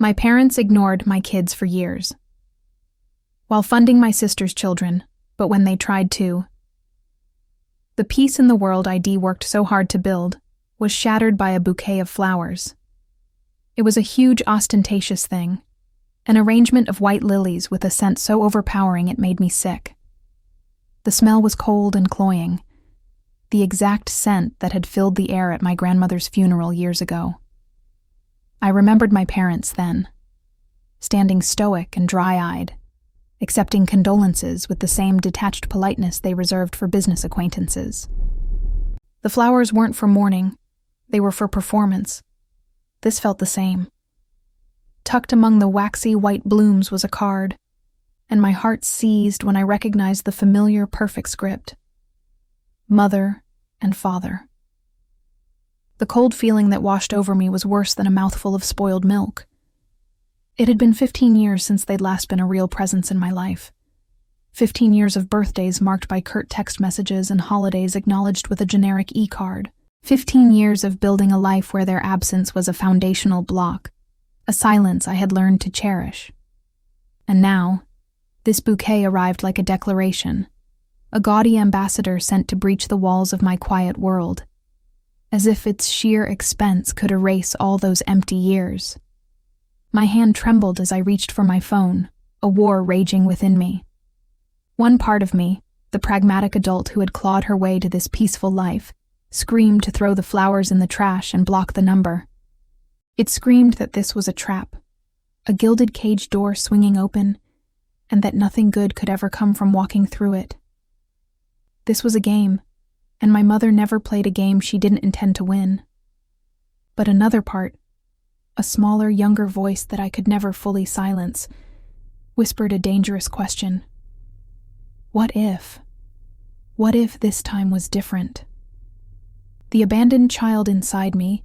My parents ignored my kids for years. While funding my sister's children, but when they tried to, the peace in the world I'd worked so hard to build was shattered by a bouquet of flowers. It was a huge, ostentatious thing, an arrangement of white lilies with a scent so overpowering it made me sick. The smell was cold and cloying, the exact scent that had filled the air at my grandmother's funeral years ago. I remembered my parents then, standing stoic and dry-eyed, accepting condolences with the same detached politeness they reserved for business acquaintances. The flowers weren't for mourning, they were for performance. This felt the same. Tucked among the waxy white blooms was a card, and my heart seized when I recognized the familiar perfect script. Mother and Father. The cold feeling that washed over me was worse than a mouthful of spoiled milk. It had been 15 years since they'd last been a real presence in my life. 15 years of birthdays marked by curt text messages and holidays acknowledged with a generic e-card. 15 years of building a life where their absence was a foundational block, a silence I had learned to cherish. And now, this bouquet arrived like a declaration, a gaudy ambassador sent to breach the walls of my quiet world, as if its sheer expense could erase all those empty years. My hand trembled as I reached for my phone, a war raging within me. One part of me, the pragmatic adult who had clawed her way to this peaceful life, screamed to throw the flowers in the trash and block the number. It screamed that this was a trap, a gilded cage door swinging open, and that nothing good could ever come from walking through it. This was a game, and my mother never played a game she didn't intend to win. But another part, a smaller, younger voice that I could never fully silence, whispered a dangerous question. What if? What if this time was different? The abandoned child inside me,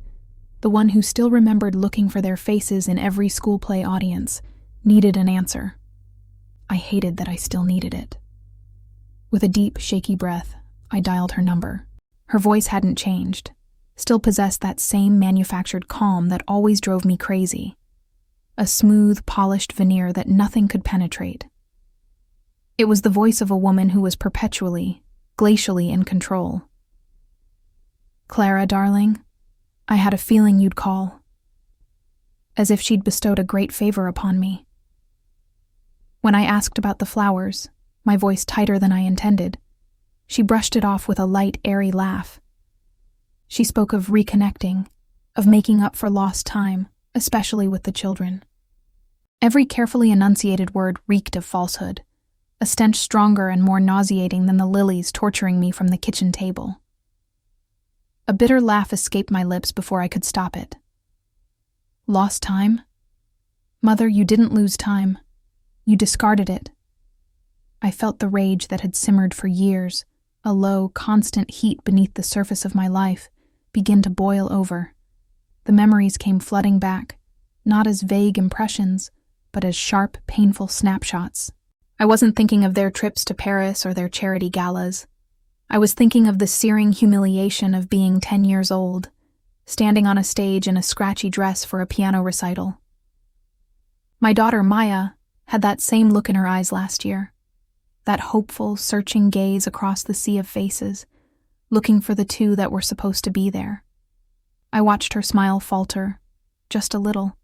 the one who still remembered looking for their faces in every school play audience, needed an answer. I hated that I still needed it. With a deep, shaky breath, I dialed her number. Her voice hadn't changed, still possessed that same manufactured calm that always drove me crazy, a smooth, polished veneer that nothing could penetrate. It was the voice of a woman who was perpetually, glacially in control. Clara, darling, I had a feeling you'd call. As if she'd bestowed a great favor upon me. When I asked about the flowers, my voice tighter than I intended, she brushed it off with a light, airy laugh. She spoke of reconnecting, of making up for lost time, especially with the children. Every carefully enunciated word reeked of falsehood, a stench stronger and more nauseating than the lilies torturing me from the kitchen table. A bitter laugh escaped my lips before I could stop it. Lost time? Mother, you didn't lose time. You discarded it. I felt the rage that had simmered for years, a low, constant heat beneath the surface of my life, begin to boil over. The memories came flooding back, not as vague impressions, but as sharp, painful snapshots. I wasn't thinking of their trips to Paris or their charity galas. I was thinking of the searing humiliation of being 10 years old, standing on a stage in a scratchy dress for a piano recital. My daughter, Maya, had that same look in her eyes last year, that hopeful, searching gaze across the sea of faces, looking for the two that were supposed to be there. I watched her smile falter, just a little,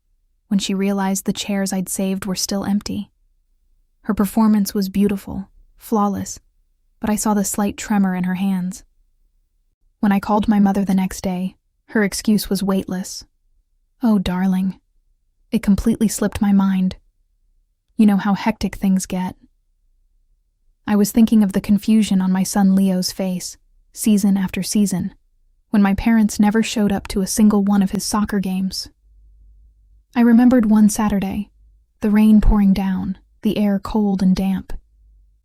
when she realized the chairs I'd saved were still empty. Her performance was beautiful, flawless, but I saw the slight tremor in her hands. When I called my mother the next day, her excuse was weightless. Oh, darling. It completely slipped my mind. You know how hectic things get. I was thinking of the confusion on my son Leo's face, season after season, when my parents never showed up to a single one of his soccer games. I remembered one Saturday, the rain pouring down, the air cold and damp.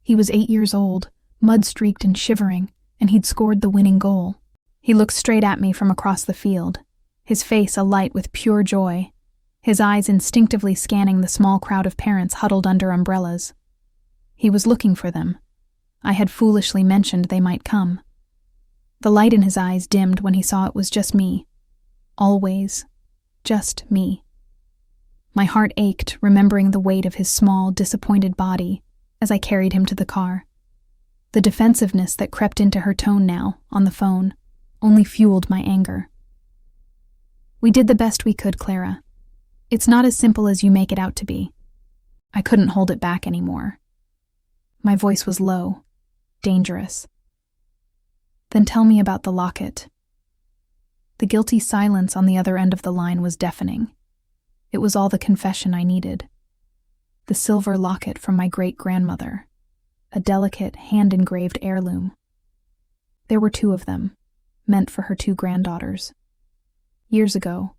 He was 8 years old, mud-streaked and shivering, and he'd scored the winning goal. He looked straight at me from across the field, his face alight with pure joy, his eyes instinctively scanning the small crowd of parents huddled under umbrellas. He was looking for them. I had foolishly mentioned they might come. The light in his eyes dimmed when he saw it was just me. Always, just me. My heart ached, remembering the weight of his small, disappointed body as I carried him to the car. The defensiveness that crept into her tone now, on the phone, only fueled my anger. "We did the best we could, Clara. It's not as simple as you make it out to be." I couldn't hold it back anymore. My voice was low, dangerous. "Then tell me about the locket." The guilty silence on the other end of the line was deafening. It was all the confession I needed. The silver locket from my great-grandmother, a delicate, hand-engraved heirloom. There were 2 of them, meant for her 2 granddaughters. Years ago,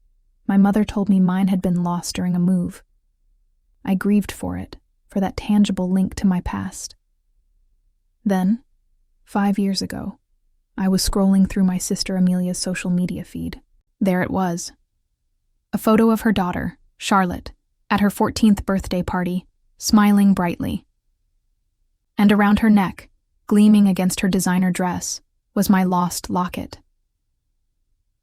my mother told me mine had been lost during a move. I grieved for it, for that tangible link to my past. Then, 5 years ago, I was scrolling through my sister Amelia's social media feed. There it was. A photo of her daughter, Charlotte, at her 14th birthday party, smiling brightly. And around her neck, gleaming against her designer dress, was my lost locket.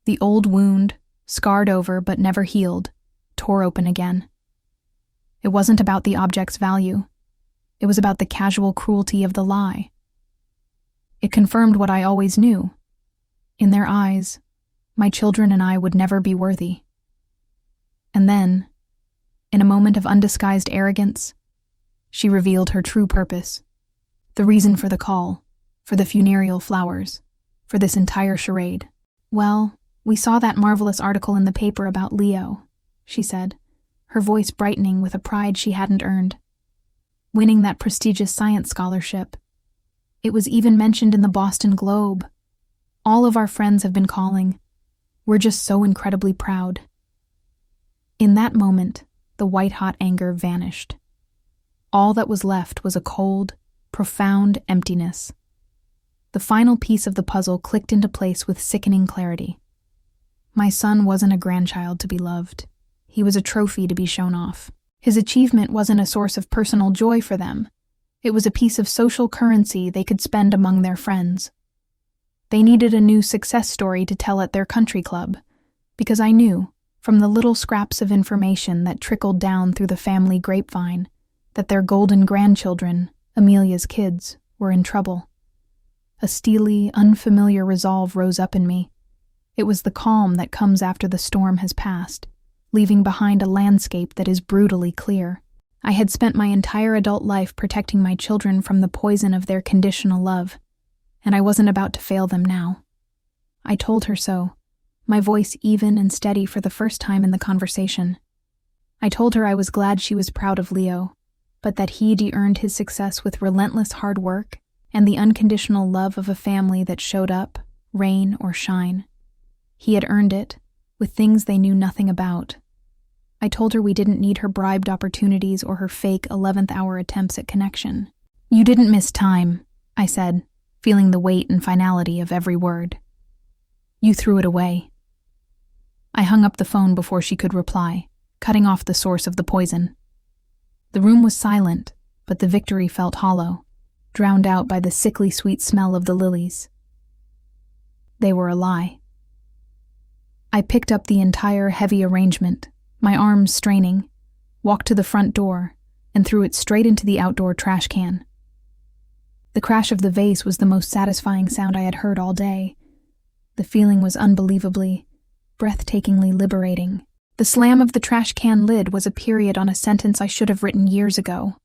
The old wound, scarred over but never healed, tore open again. It wasn't about the object's value. It was about the casual cruelty of the lie. It confirmed what I always knew. In their eyes, my children and I would never be worthy. And then, in a moment of undisguised arrogance, she revealed her true purpose. The reason for the call, for the funereal flowers, for this entire charade. "Well, we saw that marvelous article in the paper about Leo," she said, her voice brightening with a pride she hadn't earned. "Winning that prestigious science scholarship. It was even mentioned in the Boston Globe. All of our friends have been calling. We're just so incredibly proud." In that moment, the white-hot anger vanished. All that was left was a cold, profound emptiness. The final piece of the puzzle clicked into place with sickening clarity. My son wasn't a grandchild to be loved. He was a trophy to be shown off. His achievement wasn't a source of personal joy for them. It was a piece of social currency they could spend among their friends. They needed a new success story to tell at their country club, because I knew, from the little scraps of information that trickled down through the family grapevine, that their golden grandchildren, Amelia's kids, were in trouble. A steely, unfamiliar resolve rose up in me. It was the calm that comes after the storm has passed, leaving behind a landscape that is brutally clear. I had spent my entire adult life protecting my children from the poison of their conditional love, and I wasn't about to fail them now. I told her so, my voice even and steady for the first time in the conversation. I told her I was glad she was proud of Leo, but that he'd earned his success with relentless hard work and the unconditional love of a family that showed up, rain or shine. He had earned it, with things they knew nothing about. I told her we didn't need her bribed opportunities or her fake 11th-hour attempts at connection. "You didn't miss time," I said, feeling the weight and finality of every word. "You threw it away." I hung up the phone before she could reply, cutting off the source of the poison. The room was silent, but the victory felt hollow, drowned out by the sickly sweet smell of the lilies. They were a lie. I picked up the entire heavy arrangement, my arms straining, walked to the front door, and threw it straight into the outdoor trash can. The crash of the vase was the most satisfying sound I had heard all day. The feeling was unbelievably, breathtakingly liberating. The slam of the trash can lid was a period on a sentence I should have written years ago.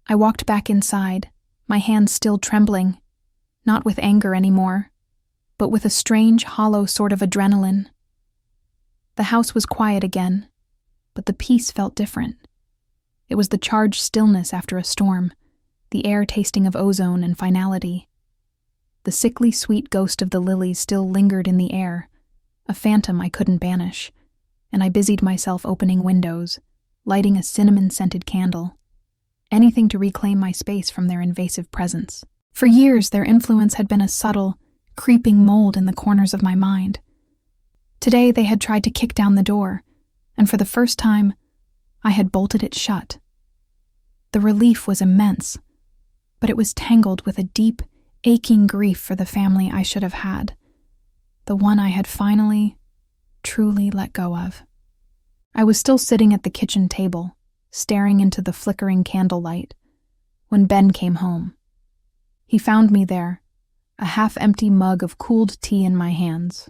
I walked back inside, my hands still trembling, not with anger anymore, but with a strange, hollow sort of adrenaline. The house was quiet again, but the peace felt different. It was the charged stillness after a storm, the air tasting of ozone and finality. The sickly sweet ghost of the lilies still lingered in the air, a phantom I couldn't banish, and I busied myself opening windows, lighting a cinnamon-scented candle. Anything to reclaim my space from their invasive presence. For years, their influence had been a subtle, creeping mold in the corners of my mind. Today, they had tried to kick down the door, and for the first time, I had bolted it shut. The relief was immense, but it was tangled with a deep, aching grief for the family I should have had, the one I had finally, truly let go of. I was still sitting at the kitchen table, staring into the flickering candlelight, when Ben came home. He found me there, a half-empty mug of cooled tea in my hands,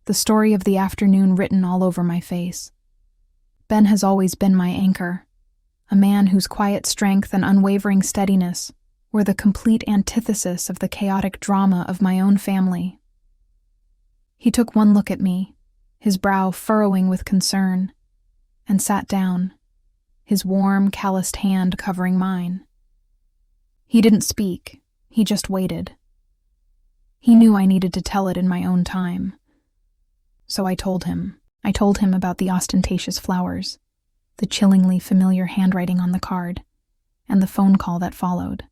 the story of the afternoon written all over my face. Ben has always been my anchor, a man whose quiet strength and unwavering steadiness were the complete antithesis of the chaotic drama of my own family. He took one look at me, his brow furrowing with concern, and sat down, his warm, calloused hand covering mine. He didn't speak, he just waited. He knew I needed to tell it in my own time. So I told him. I told him about the ostentatious flowers, the chillingly familiar handwriting on the card, and the phone call that followed.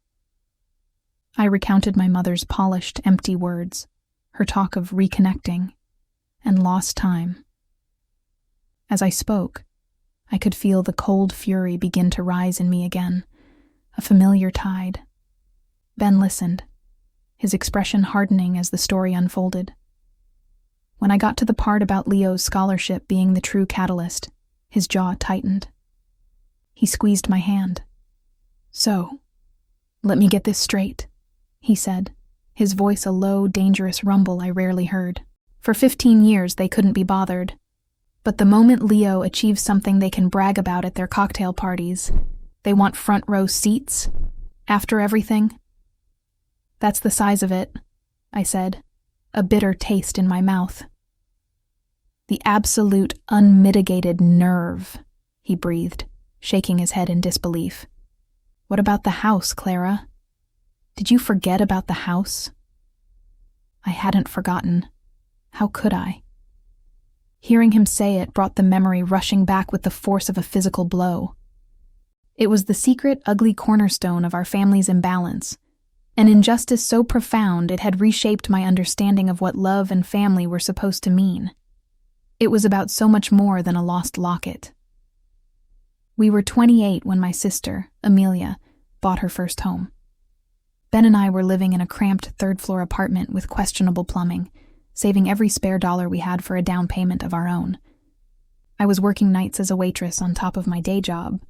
I recounted my mother's polished, empty words, her talk of reconnecting, and lost time. As I spoke, I could feel the cold fury begin to rise in me again, a familiar tide. Ben listened, his expression hardening as the story unfolded. When I got to the part about Leo's scholarship being the true catalyst, his jaw tightened. He squeezed my hand. "So, let me get this straight," he said, his voice a low, dangerous rumble I rarely heard. For 15 years they couldn't be bothered. But the moment Leo achieves something they can brag about at their cocktail parties, they want front row seats, after everything. "That's the size of it," I said, a bitter taste in my mouth. "The absolute, unmitigated nerve," he breathed, shaking his head in disbelief. "What about the house, Clara? Did you forget about the house?" I hadn't forgotten. How could I? Hearing him say it brought the memory rushing back with the force of a physical blow. It was the secret, ugly cornerstone of our family's imbalance, an injustice so profound it had reshaped my understanding of what love and family were supposed to mean. It was about so much more than a lost locket. We were 28 when my sister, Amelia, bought her first home. Ben and I were living in a cramped third-floor apartment with questionable plumbing, saving every spare dollar we had for a down payment of our own. I was working nights as a waitress on top of my day job,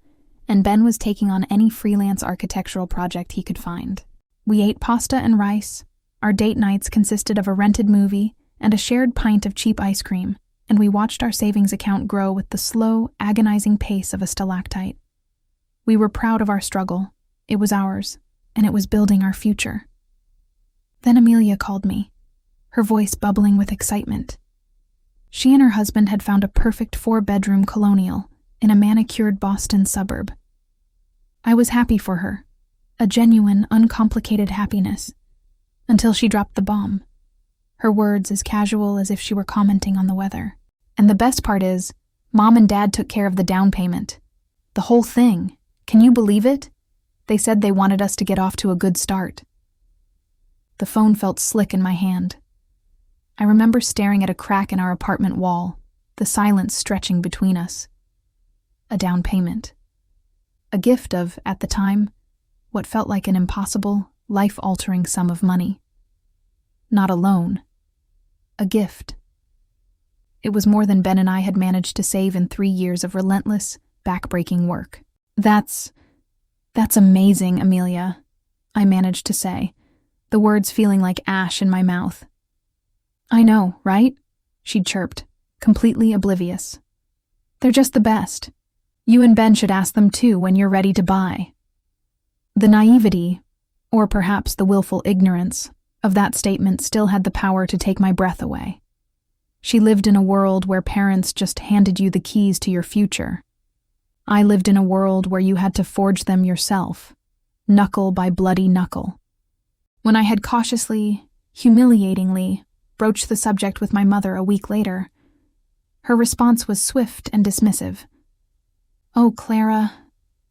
and Ben was taking on any freelance architectural project he could find. We ate pasta and rice. Our date nights consisted of a rented movie and a shared pint of cheap ice cream, and we watched our savings account grow with the slow, agonizing pace of a stalactite. We were proud of our struggle. It was ours, and it was building our future. Then Amelia called me, her voice bubbling with excitement. She and her husband had found a perfect 4-bedroom colonial in a manicured Boston suburb. I was happy for her. A genuine, uncomplicated happiness, until she dropped the bomb, her words as casual as if she were commenting on the weather. "And the best part is, Mom and Dad took care of the down payment. The whole thing. Can you believe it? They said they wanted us to get off to a good start." The phone felt slick in my hand. I remember staring at a crack in our apartment wall, the silence stretching between us. A down payment. A gift of, at the time, what felt like an impossible, life-altering sum of money. Not a loan. A gift. It was more than Ben and I had managed to save in 3 years of relentless, back-breaking work. That's amazing, Amelia," I managed to say, the words feeling like ash in my mouth. "I know, right?" she chirped, completely oblivious. "They're just the best. You and Ben should ask them too when you're ready to buy." The naivety, or perhaps the willful ignorance, of that statement still had the power to take my breath away. She lived in a world where parents just handed you the keys to your future. I lived in a world where you had to forge them yourself, knuckle by bloody knuckle. When I had cautiously, humiliatingly, broached the subject with my mother a week later, her response was swift and dismissive. "Oh, Clara,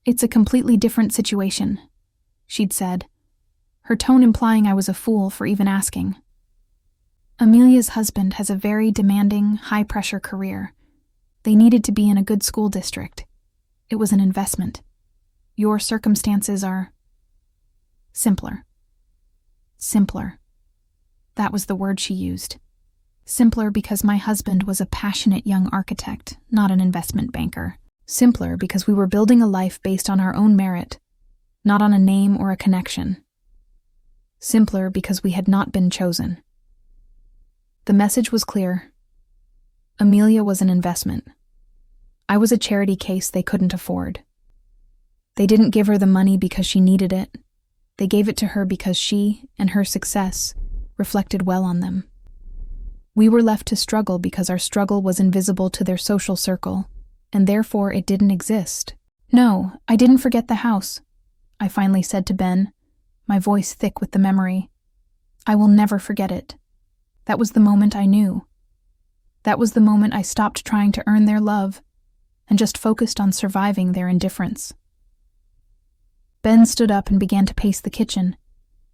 it's a completely different situation," she'd said, her tone implying I was a fool for even asking. "Amelia's husband has a very demanding, high-pressure career. They needed to be in a good school district. It was an investment. Your circumstances are simpler." Simpler. That was the word she used. Simpler because my husband was a passionate young architect, not an investment banker. Simpler because we were building a life based on our own merit, not on a name or a connection. Simpler because we had not been chosen. The message was clear. Amelia was an investment. I was a charity case they couldn't afford. They didn't give her the money because she needed it. They gave it to her because she and her success reflected well on them. We were left to struggle because our struggle was invisible to their social circle, and therefore it didn't exist. "No, I didn't forget the house," I finally said to Ben, my voice thick with the memory. "I will never forget it. That was the moment I knew. That was the moment I stopped trying to earn their love and just focused on surviving their indifference." Ben stood up and began to pace the kitchen,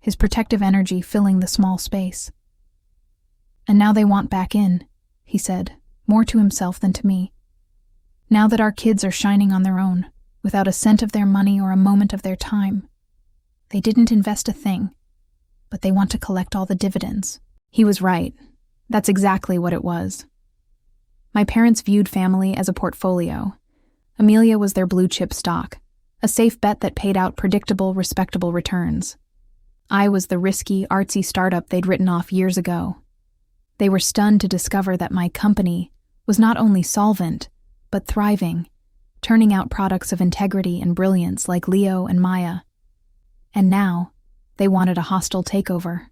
his protective energy filling the small space. "And now they want back in," he said, more to himself than to me. "Now that our kids are shining on their own, without a cent of their money or a moment of their time. They didn't invest a thing, but they want to collect all the dividends." He was right. That's exactly what it was. My parents viewed family as a portfolio. Amelia was their blue-chip stock, a safe bet that paid out predictable, respectable returns. I was the risky, artsy startup they'd written off years ago. They were stunned to discover that my company was not only solvent, but thriving, turning out products of integrity and brilliance like Leo and Maya. And now, they wanted a hostile takeover.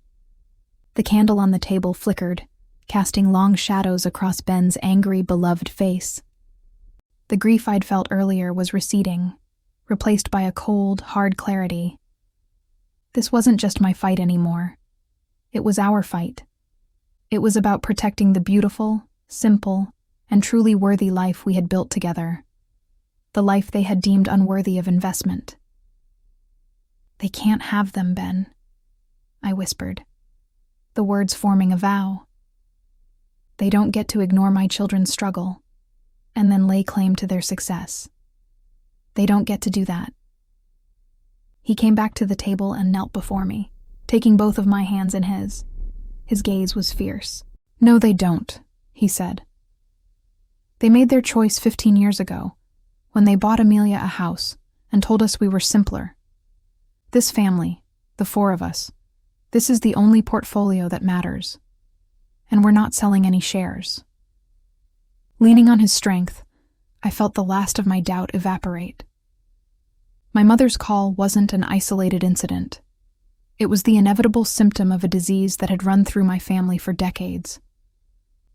The candle on the table flickered, casting long shadows across Ben's angry, beloved face. The grief I'd felt earlier was receding, replaced by a cold, hard clarity. This wasn't just my fight anymore. It was our fight. It was about protecting the beautiful, simple, and truly worthy life we had built together. The life they had deemed unworthy of investment. "They can't have them, Ben," I whispered, the words forming a vow. "They don't get to ignore my children's struggle and then lay claim to their success. They don't get to do that." He came back to the table and knelt before me, taking both of my hands in his. His gaze was fierce. "No, they don't," he said. "They made their choice 15 years ago, when they bought Amelia a house and told us we were simpler. This family, the four of us, this is the only portfolio that matters. And we're not selling any shares." Leaning on his strength, I felt the last of my doubt evaporate. My mother's call wasn't an isolated incident. It was the inevitable symptom of a disease that had run through my family for decades.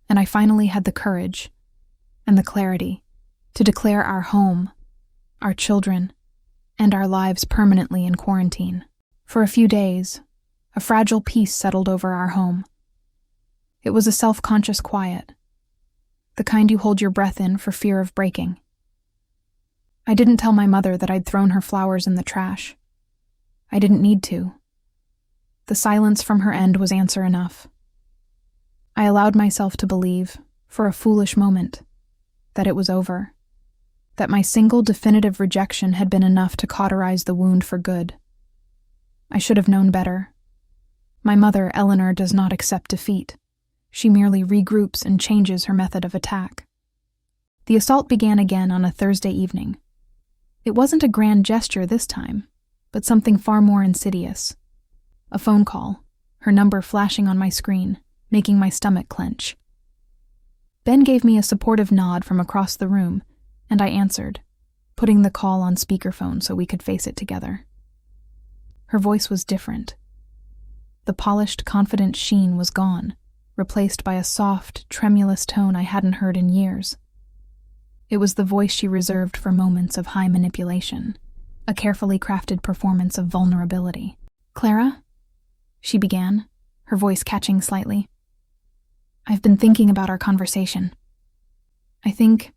And I finally had the courage and the clarity to declare our home, our children, and our lives permanently in quarantine. For a few days, a fragile peace settled over our home. It was a self-conscious quiet, the kind you hold your breath in for fear of breaking. I didn't tell my mother that I'd thrown her flowers in the trash. I didn't need to. The silence from her end was answer enough. I allowed myself to believe, for a foolish moment, that it was over, that my single definitive rejection had been enough to cauterize the wound for good. I should have known better. My mother, Eleanor, does not accept defeat. She merely regroups and changes her method of attack. The assault began again on a Thursday evening. It wasn't a grand gesture this time, but something far more insidious. A phone call, her number flashing on my screen, making my stomach clench. Ben gave me a supportive nod from across the room, and I answered, putting the call on speakerphone so we could face it together. Her voice was different. The polished, confident sheen was gone, replaced by a soft, tremulous tone I hadn't heard in years. It was the voice she reserved for moments of high manipulation, a carefully crafted performance of vulnerability. "Clara?" she began, her voice catching slightly. "I've been thinking about our conversation. I think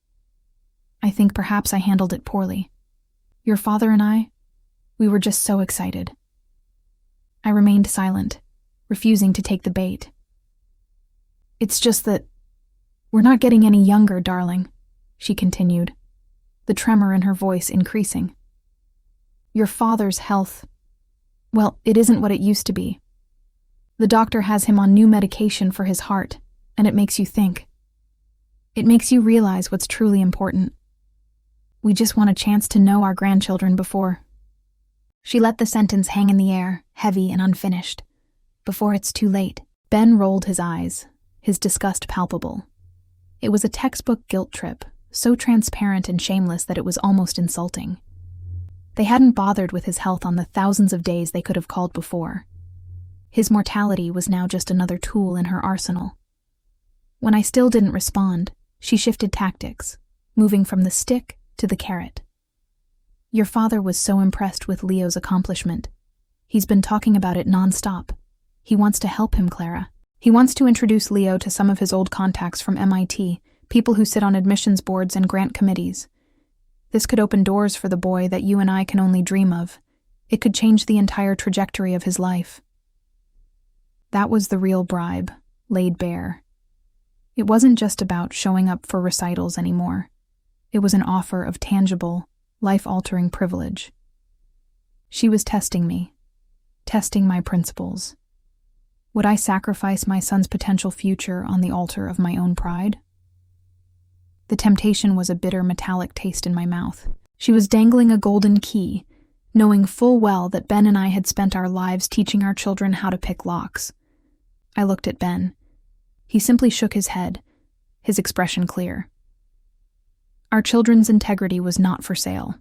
perhaps I handled it poorly. Your father and I, we were just so excited." I remained silent, refusing to take the bait. "It's just that we're not getting any younger, darling," she continued, the tremor in her voice increasing. "Your father's health, well, it isn't what it used to be. The doctor has him on new medication for his heart, and it makes you think. It makes you realize what's truly important. We just want a chance to know our grandchildren before. She let the sentence hang in the air, heavy and unfinished. Before it's too late. Ben rolled his eyes, his disgust palpable. It was a textbook guilt trip, so transparent and shameless that it was almost insulting. They hadn't bothered with his health on the thousands of days they could have called before. His mortality was now just another tool in her arsenal. When I still didn't respond, she shifted tactics, moving from the stick to the carrot. Your father was so impressed with Leo's accomplishment. He's been talking about it nonstop. He wants to help him, Clara. He wants to introduce Leo to some of his old contacts from MIT, people who sit on admissions boards and grant committees. This could open doors for the boy that you and I can only dream of. It could change the entire trajectory of his life. That was the real bribe, laid bare. It wasn't just about showing up for recitals anymore. It was an offer of tangible, life-altering privilege. She was testing me, testing my principles. Would I sacrifice my son's potential future on the altar of my own pride? The temptation was a bitter metallic taste in my mouth. She was dangling a golden key, knowing full well that Ben and I had spent our lives teaching our children how to pick locks. I looked at Ben. He simply shook his head, his expression clear. Our children's integrity was not for sale.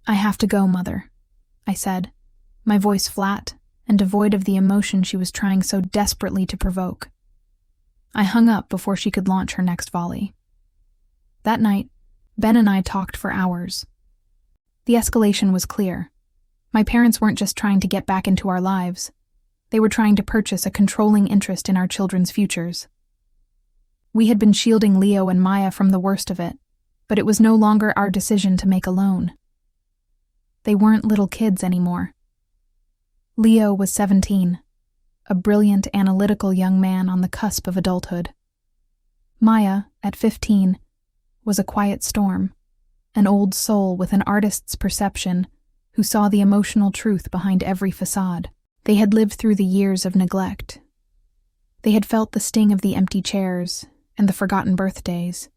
I have to go, Mother, I said, my voice flat and devoid of the emotion she was trying so desperately to provoke. I hung up before she could launch her next volley. That night, Ben and I talked for hours. The escalation was clear. My parents weren't just trying to get back into our lives. They were trying to purchase a controlling interest in our children's futures. We had been shielding Leo and Maya from the worst of it, but it was no longer our decision to make alone. They weren't little kids anymore. Leo was 17, a brilliant, analytical young man on the cusp of adulthood. Maya, at 15, was a quiet storm, an old soul with an artist's perception who saw the emotional truth behind every facade. They had lived through the years of neglect. They had felt the sting of the empty chairs and the forgotten birthdays.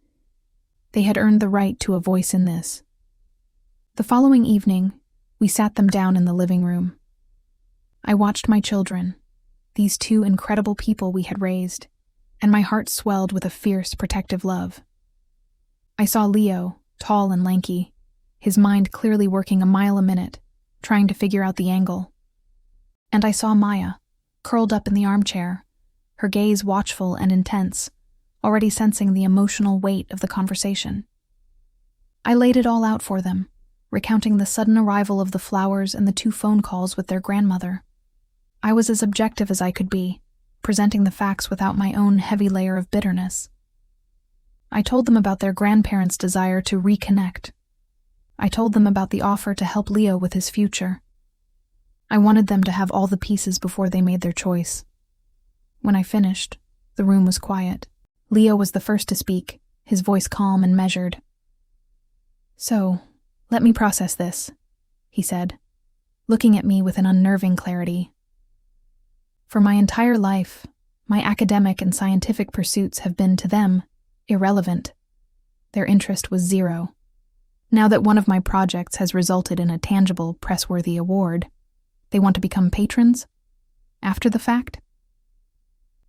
They had earned the right to a voice in this. The following evening, we sat them down in the living room. I watched my children, these two incredible people we had raised, and my heart swelled with a fierce, protective love. I saw Leo, tall and lanky, his mind clearly working a mile a minute, trying to figure out the angle. And I saw Maya, curled up in the armchair, her gaze watchful and intense, already sensing the emotional weight of the conversation. I laid it all out for them, recounting the sudden arrival of the flowers and the 2 phone calls with their grandmother. I was as objective as I could be, presenting the facts without my own heavy layer of bitterness. I told them about their grandparents' desire to reconnect. I told them about the offer to help Leo with his future. I wanted them to have all the pieces before they made their choice. When I finished, the room was quiet. Leo was the first to speak, his voice calm and measured. "So, let me process this," he said, looking at me with an unnerving clarity. "For my entire life, my academic and scientific pursuits have been, to them, irrelevant. Their interest was zero. Now that one of my projects has resulted in a tangible, press-worthy award, they want to become patrons? After the fact?"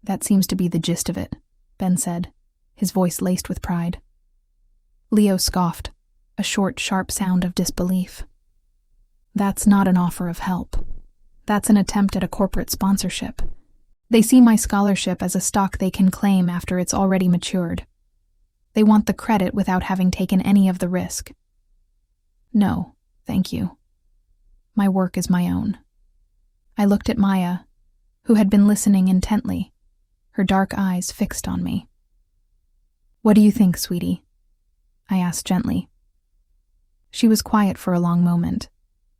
"That seems to be the gist of it," Ben said, his voice laced with pride. Leo scoffed, a short, sharp sound of disbelief. "That's not an offer of help. That's an attempt at a corporate sponsorship. They see my scholarship as a stock they can claim after it's already matured. They want the credit without having taken any of the risk. No, thank you. My work is my own." I looked at Maya, who had been listening intently, her dark eyes fixed on me. "What do you think, sweetie?" I asked gently. She was quiet for a long moment,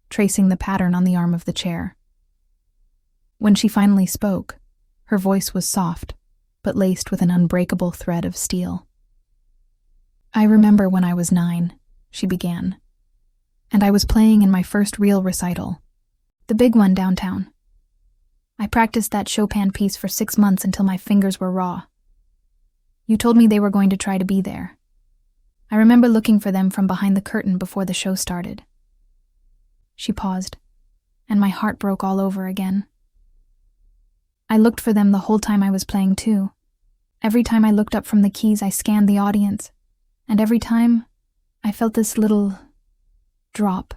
tracing the pattern on the arm of the chair. When she finally spoke, her voice was soft, but laced with an unbreakable thread of steel. "I remember when I was 9, she began, and I was playing in my first real recital, the big one downtown. I practiced that Chopin piece for 6 months until my fingers were raw. You told me they were going to try to be there. I remember looking for them from behind the curtain before the show started." She paused, and my heart broke all over again. I looked for them the whole time I was playing too. Every time I looked up from the keys, I scanned the audience, and every time I felt this little drop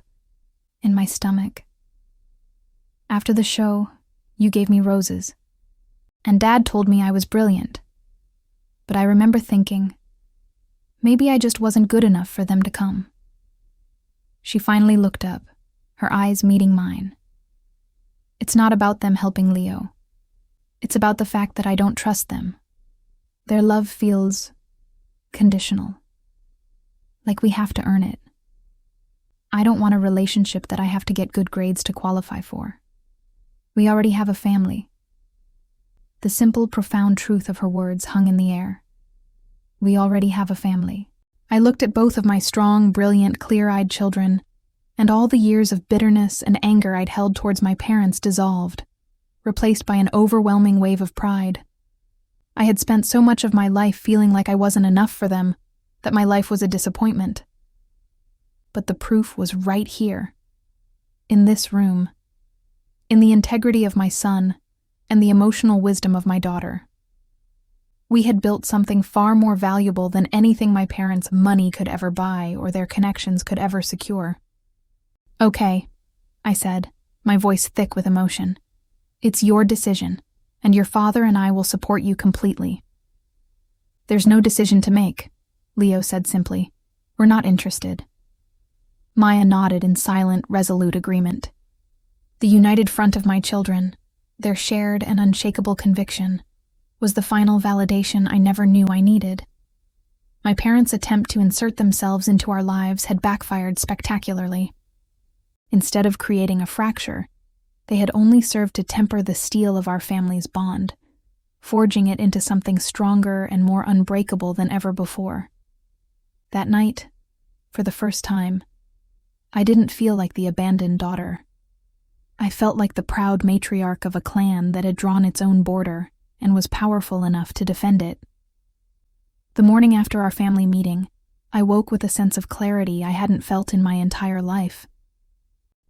in my stomach. After the show, you gave me roses, and Dad told me I was brilliant. But I remember thinking, maybe I just wasn't good enough for them to come. She finally looked up, her eyes meeting mine. "It's not about them helping Leo. It's about the fact that I don't trust them. Their love feels conditional, like we have to earn it. I don't want a relationship that I have to get good grades to qualify for. We already have a family." The simple, profound truth of her words hung in the air. We already have a family. I looked at both of my strong, brilliant, clear-eyed children, and all the years of bitterness and anger I'd held towards my parents dissolved, replaced by an overwhelming wave of pride. I had spent so much of my life feeling like I wasn't enough for them, that my life was a disappointment. But the proof was right here, in this room, in the integrity of my son and the emotional wisdom of my daughter. We had built something far more valuable than anything my parents' money could ever buy or their connections could ever secure. "Okay," I said, my voice thick with emotion. "It's your decision, and your father and I will support you completely." "There's no decision to make," Leo said simply. "We're not interested." Maya nodded in silent, resolute agreement. The united front of my children, their shared and unshakable conviction, was the final validation I never knew I needed. My parents' attempt to insert themselves into our lives had backfired spectacularly. Instead of creating a fracture, they had only served to temper the steel of our family's bond, forging it into something stronger and more unbreakable than ever before. That night, for the first time, I didn't feel like the abandoned daughter. I felt like the proud matriarch of a clan that had drawn its own border and was powerful enough to defend it. The morning after our family meeting, I woke with a sense of clarity I hadn't felt in my entire life.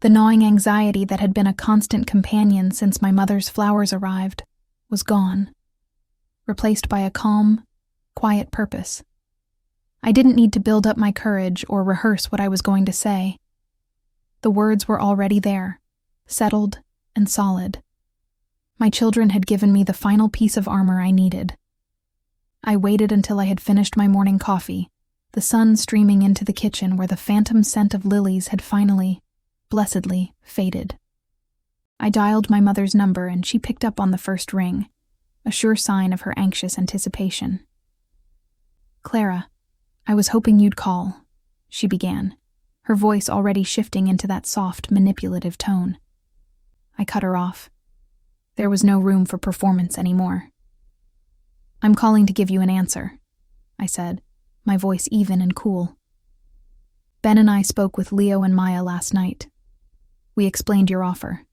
The gnawing anxiety that had been a constant companion since my mother's flowers arrived was gone, replaced by a calm, quiet purpose. I didn't need to build up my courage or rehearse what I was going to say. The words were already there, settled and solid. My children had given me the final piece of armor I needed. I waited until I had finished my morning coffee, the sun streaming into the kitchen where the phantom scent of lilies had finally, blessedly, faded. I dialed my mother's number and she picked up on the first ring, a sure sign of her anxious anticipation. "Clara, I was hoping you'd call," she began, her voice already shifting into that soft, manipulative tone. I cut her off. There was no room for performance anymore. "I'm calling to give you an answer," I said, my voice even and cool. "Ben and I spoke with Leo and Maya last night. We explained your offer.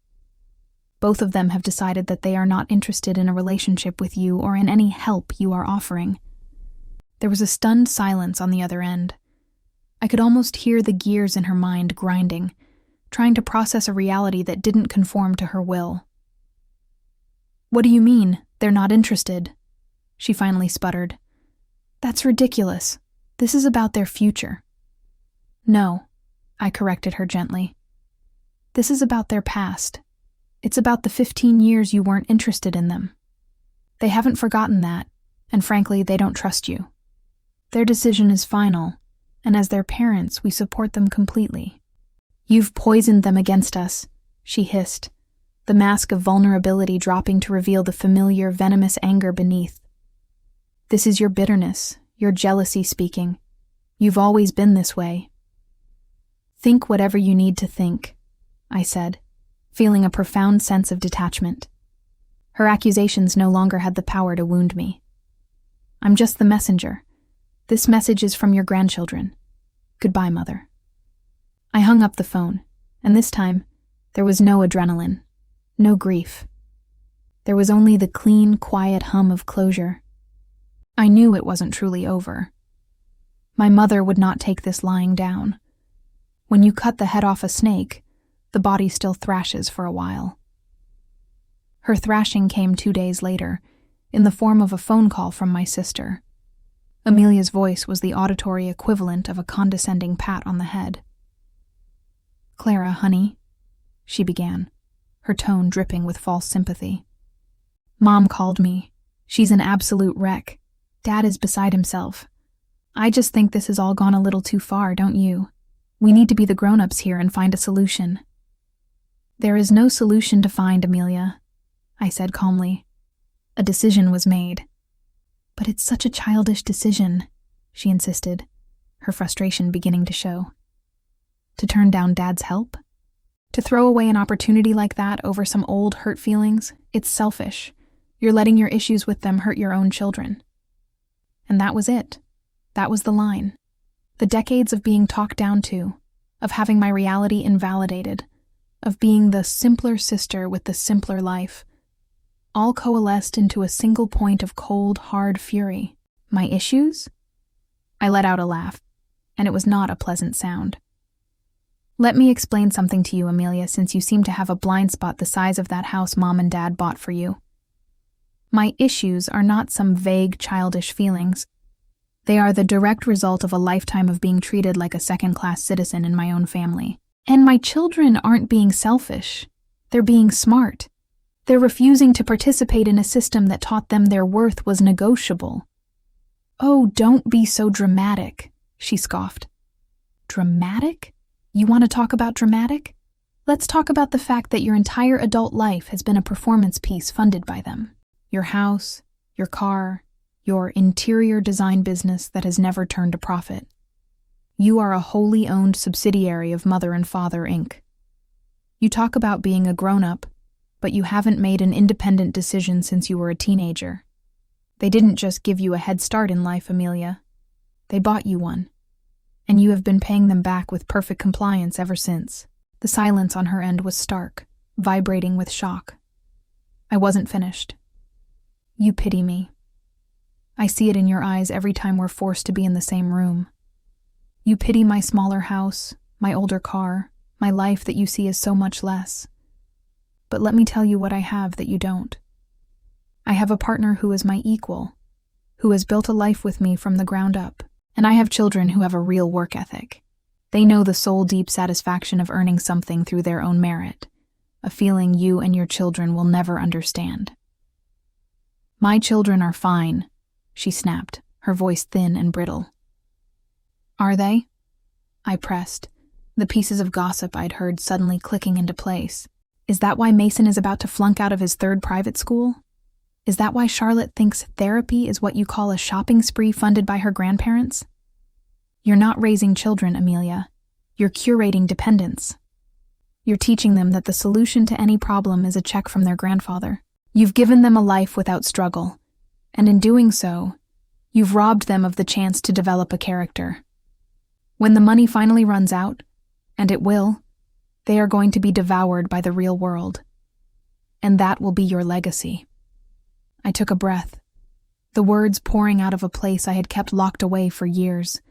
Both of them have decided that they are not interested in a relationship with you or in any help you are offering." There was a stunned silence on the other end. I could almost hear the gears in her mind grinding, trying to process a reality that didn't conform to her will. "What do you mean, they're not interested?" she finally sputtered. "That's ridiculous. This is about their future." "No," I corrected her gently. "This is about their past. It's about the 15 years you weren't interested in them. They haven't forgotten that, and frankly, they don't trust you. Their decision is final, and as their parents, we support them completely." "You've poisoned them against us," she hissed, the mask of vulnerability dropping to reveal the familiar, venomous anger beneath. "This is your bitterness, your jealousy speaking. You've always been this way." "Think whatever you need to think," I said, feeling a profound sense of detachment. Her accusations no longer had the power to wound me. "I'm just the messenger. This message is from your grandchildren. Goodbye, Mother." I hung up the phone, and this time, there was no adrenaline, no grief. There was only the clean, quiet hum of closure. I knew it wasn't truly over. My mother would not take this lying down. When you cut the head off a snake, the body still thrashes for a while. Her thrashing came 2 days later, in the form of a phone call from my sister. Amelia's voice was the auditory equivalent of a condescending pat on the head. "Clara, honey," she began, her tone dripping with false sympathy. "Mom called me. She's an absolute wreck. Dad is beside himself. I just think this has all gone a little too far, don't you? We need to be the grown-ups here and find a solution." "There is no solution to find, Amelia," I said calmly. "A decision was made." "But it's such a childish decision," she insisted, her frustration beginning to show. "To turn down Dad's help? To throw away an opportunity like that over some old hurt feelings? It's selfish. You're letting your issues with them hurt your own children." And that was it. That was the line. The decades of being talked down to, of having my reality invalidated, of being the simpler sister with the simpler life, all coalesced into a single point of cold, hard fury. My issues? I let out a laugh, and it was not a pleasant sound. "Let me explain something to you, Amelia, since you seem to have a blind spot the size of that house Mom and Dad bought for you. My issues are not some vague, childish feelings. They are the direct result of a lifetime of being treated like a second-class citizen in my own family. And my children aren't being selfish. They're being smart. They're refusing to participate in a system that taught them their worth was negotiable." "Oh, don't be so dramatic," she scoffed. "Dramatic? You want to talk about dramatic? Let's talk about the fact that your entire adult life has been a performance piece funded by them. Your house, your car, your interior design business that has never turned a profit. You are a wholly owned subsidiary of Mother and Father, Inc. You talk about being a grown-up, but you haven't made an independent decision since you were a teenager. They didn't just give you a head start in life, Amelia. They bought you one. And you have been paying them back with perfect compliance ever since." The silence on her end was stark, vibrating with shock. I wasn't finished. "You pity me. I see it in your eyes every time we're forced to be in the same room. You pity my smaller house, my older car, my life that you see as so much less. But let me tell you what I have that you don't. I have a partner who is my equal, who has built a life with me from the ground up, and I have children who have a real work ethic. They know the soul-deep satisfaction of earning something through their own merit, a feeling you and your children will never understand." "My children are fine," she snapped, her voice thin and brittle. "Are they?" I pressed, the pieces of gossip I'd heard suddenly clicking into place. "Is that why Mason is about to flunk out of his 3rd private school? Is that why Charlotte thinks therapy is what you call a shopping spree funded by her grandparents? You're not raising children, Amelia. You're curating dependence. You're teaching them that the solution to any problem is a check from their grandfather. You've given them a life without struggle, and in doing so, you've robbed them of the chance to develop a character. When the money finally runs out, and it will, they are going to be devoured by the real world. And that will be your legacy." I took a breath, the words pouring out of a place I had kept locked away for years.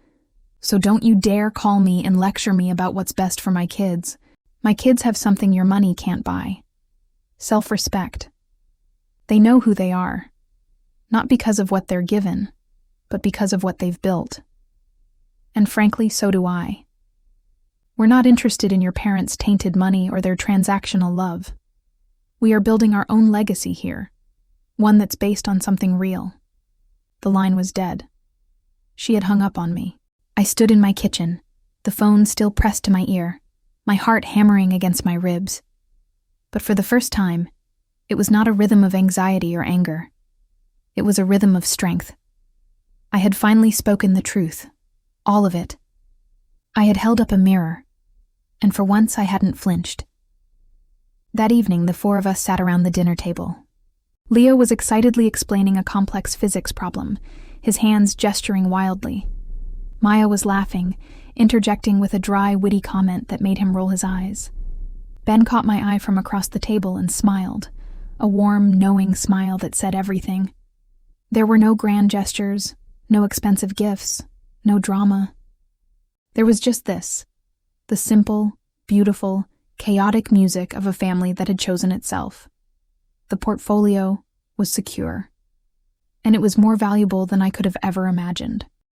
"So don't you dare call me and lecture me about what's best for my kids. My kids have something your money can't buy. Self-respect. They know who they are, not because of what they're given, but because of what they've built. And frankly, so do I. We're not interested in your parents' tainted money or their transactional love. We are building our own legacy here, one that's based on something real." The line was dead. She had hung up on me. I stood in my kitchen, the phone still pressed to my ear, my heart hammering against my ribs. But for the first time, it was not a rhythm of anxiety or anger. It was a rhythm of strength. I had finally spoken the truth, all of it. I had held up a mirror, and for once I hadn't flinched. That evening, the 4 of us sat around the dinner table. Leo was excitedly explaining a complex physics problem, his hands gesturing wildly. Maya was laughing, interjecting with a dry, witty comment that made him roll his eyes. Ben caught my eye from across the table and smiled, a warm, knowing smile that said everything. There were no grand gestures, no expensive gifts, no drama. There was just this, the simple, beautiful, chaotic music of a family that had chosen itself. The portfolio was secure, and it was more valuable than I could have ever imagined.